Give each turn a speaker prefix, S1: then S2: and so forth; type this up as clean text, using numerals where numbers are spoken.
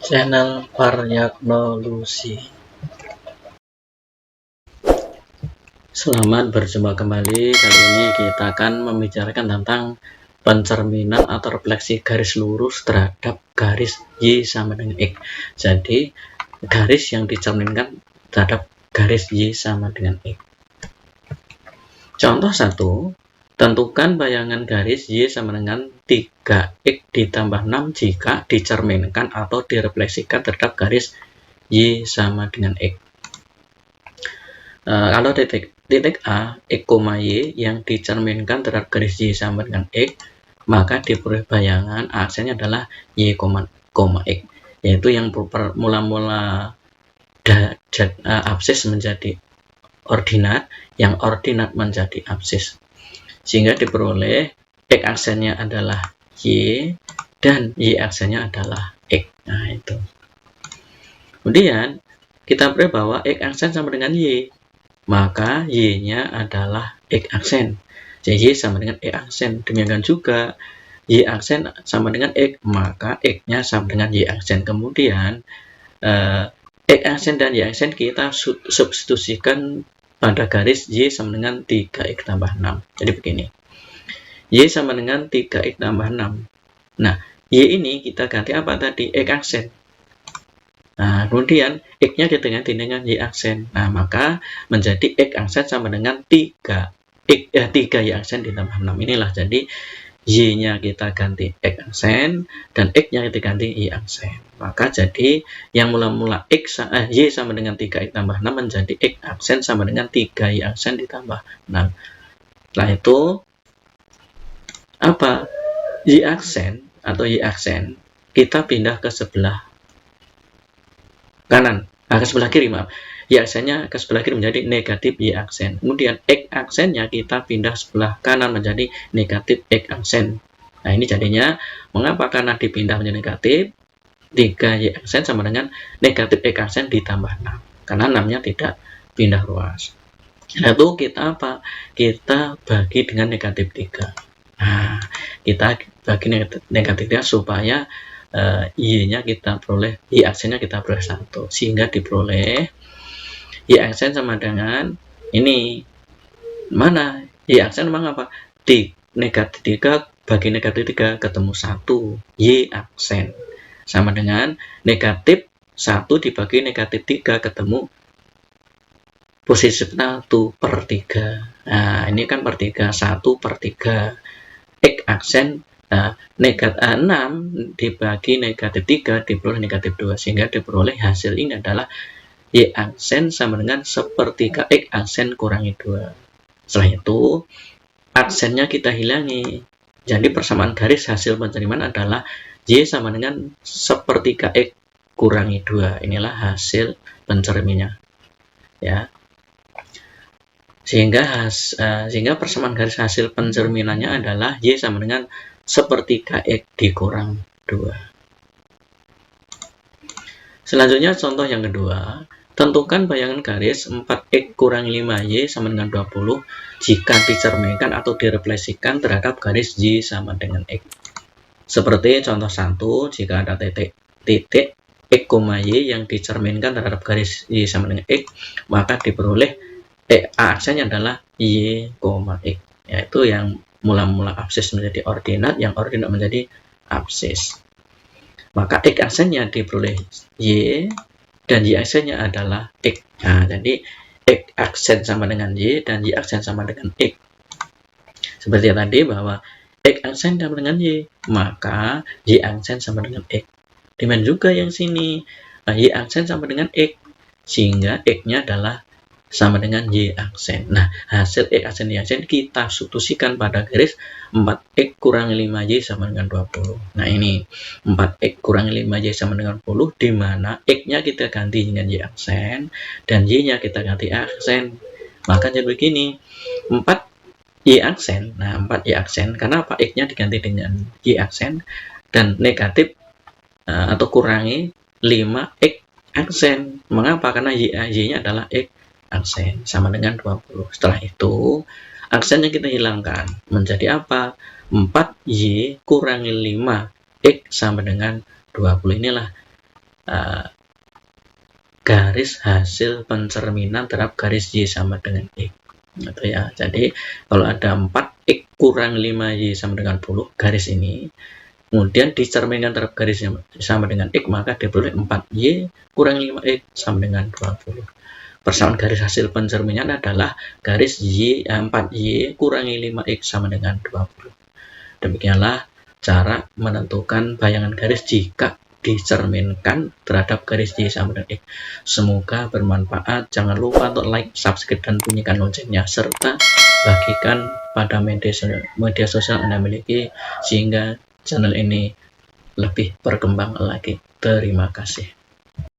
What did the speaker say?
S1: Channel Varyagnology. Selamat berjumpa kembali. Kali ini kita akan membicarakan tentang pencerminan atau refleksi garis lurus terhadap garis Y sama dengan X. Jadi garis yang dicerminkan terhadap garis Y sama dengan X. Contoh 1. Tentukan bayangan garis Y sama dengan 3X ditambah 6 jika dicerminkan atau direfleksikan terhadap garis Y sama dengan X. Kalau titik A, X, Y yang dicerminkan terhadap garis Y sama dengan X, maka diperoleh bayangan aksennya adalah Y, X, yaitu yang mula-mula absis menjadi ordinat, yang ordinat menjadi absis. Sehingga diperoleh X aksennya adalah Y dan Y aksennya adalah X. Nah, itu. Kemudian kita peroleh bahwa X aksen sama dengan Y, maka Y-nya adalah X aksen. Jadi Y sama dengan X aksen. Demikian juga Y aksen sama dengan X, maka X-nya sama dengan Y aksen. Kemudian X aksen dan Y aksen kita substitusikan pada garis Y sama dengan 3X tambah 6. Jadi begini. Y sama dengan 3X tambah 6. Nah, Y ini kita ganti apa tadi? X aksen. Nah, kemudian X-nya kita ganti dengan Y aksen. Nah, maka menjadi X aksen sama dengan 3 Y aksen ditambah 6. Inilah jadi Y-nya kita ganti X aksen dan X-nya kita ganti Y aksen. Maka jadi yang mula-mula Y sama dengan 3X tambah 6 menjadi X aksen sama dengan 3Y aksen ditambah 6. Setelah itu apa? Y aksen atau Y aksen kita pindah ke sebelah kanan, ke sebelah kiri, maaf. Y aksennya ke sebelah kiri menjadi negatif Y aksen. Kemudian X aksennya kita pindah sebelah kanan menjadi negatif X aksen. Nah, ini jadinya mengapa? Karena dipindah menjadi negatif, 3Y aksen sama dengan negatif X aksen ditambah 6. Karena 6-nya tidak pindah ruas. Lalu kita apa? Kita bagi dengan negatif 3. Nah, kita bagi negatif 3 supaya Y-nya kita peroleh, Y aksennya kita peroleh 1, sehingga diperoleh Y aksen sama dengan ini. Mana? Y aksen memang apa? Negatif 3 bagi negatif 3 ketemu 1. Y aksen sama dengan negatif 1 dibagi negatif 3 ketemu posisi 1 per 3. Nah, ini kan per 3, 1 per 3. X aksen negatif 6 dibagi negatif 3 diperoleh negatif 2, sehingga diperoleh hasil ini adalah Y aksen sama dengan sepertiga X aksen kurangi 2. Setelah itu aksennya kita hilangi, jadi persamaan garis hasil pencerminan adalah Y sama dengan sepertiga X kurangi 2. Inilah hasil pencerminnya, ya. Sehingga persamaan garis hasil pencerminannya adalah Y sama dengan sepertiga X dikurang 2. Selanjutnya contoh yang kedua. Tentukan bayangan garis 4X kurang 5Y sama dengan 20 jika dicerminkan atau direfleksikan terhadap garis Y sama dengan X. Seperti contoh 1, jika ada titik X, Y yang dicerminkan terhadap garis Y sama dengan X, maka diperoleh aksennya adalah Y, X, yaitu yang mula-mula absis menjadi ordinat, yang ordinat menjadi absis. Maka X aksennya diperoleh Y dan Y aksennya adalah X. Nah, jadi X aksen sama dengan Y dan Y aksen sama dengan X. Seperti tadi bahwa X aksen sama dengan Y, maka Y aksen sama dengan X. Demikian juga yang sini, Y aksen sama dengan X, sehingga X-nya adalah sama dengan Y aksen. Nah, hasil X aksen Y aksen kita substitusikan pada garis 4X kurang 5Y sama dengan 20. Nah, ini 4X kurang 5Y sama dengan 20, di mana X-nya kita ganti dengan Y aksen dan Y-nya kita ganti aksen. Maka jadi begini, 4Y aksen. Nah, 4Y aksen, karena apa? X-nya diganti dengan Y aksen dan negatif atau kurangi 5X aksen. Mengapa? Karena Y-nya adalah X aksen sama dengan 20. Setelah itu aksennya kita hilangkan menjadi apa? 4Y kurangi 5X sama dengan 20. Inilah garis hasil pencerminan terhadap garis Y sama dengan X. Gitu ya. Jadi kalau ada 4X kurang 5Y sama dengan 10 garis ini, kemudian dicerminkan terhadap garis yang sama dengan X, maka diperoleh 4Y kurang 5X sama dengan 20. Persamaan garis hasil pencerminan adalah garis 4Y kurangi 5X sama dengan 20. Demikianlah cara menentukan bayangan garis jika dicerminkan terhadap garis Y sama dengan X. Semoga bermanfaat. Jangan lupa untuk like, subscribe, dan bunyikan loncengnya, serta bagikan pada media sosial Anda miliki sehingga channel ini lebih berkembang lagi. Terima kasih.